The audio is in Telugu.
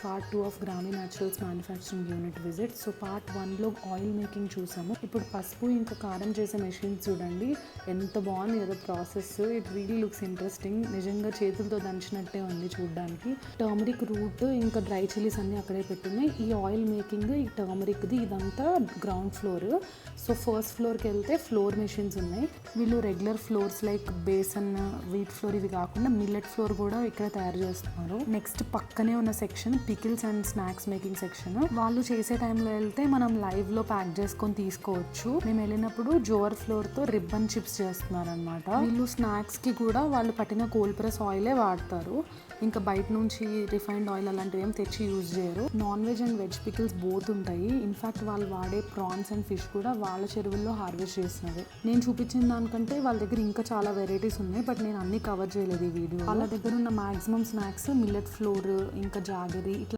Part 2 of Grami naturals manufacturing unit visit. So part 1లో ఆయిల్ మేకింగ్ చూసాము. ఇప్పుడు పసుపు ఇంకా కారం చేసే మెషిన్స్ చూడండి, ఎంత బాగుంది కదా process. It really looks interesting. నిజంగా చేతులతో దంచినట్టే ఉంది చూడడానికి. టర్మరిక్ రూట్ ఇంకా డ్రై చిల్లీస్ అన్నీ అక్కడే పెట్టున్నాయి. ఈ ఆయిల్ మేకింగ్, ఈ టర్మరిక్ది ఇదంతా గ్రౌండ్ ఫ్లోర్. సో ఫస్ట్ ఫ్లోర్కి వెళ్తే ఫ్లోర్ మెషిన్స్ ఉన్నాయి. వీళ్ళు regular flours like besan, wheat flour ఇవి కాకుండా మిల్లెట్ ఫ్లోర్ కూడా ఇక్కడ తయారు చేస్తున్నారు. నెక్స్ట్ పక్కనే ఉన్న section pickles and snacks making section. వాళ్ళు చేసే టైంలో వెళ్తే మనం లైవ్ లో ప్యాక్ చేసుకొని తీసుకోవచ్చు. మేము వెళ్ళినప్పుడు జోర్ ఫ్లోర్ తో రిబ్బన్ చిప్స్ చేస్తున్నారు అనమాట. వీళ్ళు స్నాక్స్ కి కూడా వాళ్ళు పట్టిన కోల్డ్ ప్రెస్ ఆయిలే వాడతారు. ఇంకా బయట నుంచి రిఫైన్డ్ ఆయిల్ అలాంటివి ఏం తెచ్చి యూజ్ చేయరు. Non veg and veg pickles both ఉంటాయి. ఇన్ఫాక్ట్ వాళ్ళు వాడే ప్రాన్స్ అండ్ ఫిష్ కూడా వాళ్ళ చెరువుల్లో హార్వెస్ట్ చేస్తున్నారు. నేను చూపించిన దానికంటే వాళ్ళ దగ్గర ఇంకా చాలా వెరైటీస్ ఉన్నాయి, బట్ నేను అన్ని కవర్ చేయలేదు ఈ వీడియో. వాళ్ళ దగ్గర ఉన్న మాక్సిమం స్నాక్స్ మిల్లెట్ ఫ్లోర్, ఇంకా జాగరీ,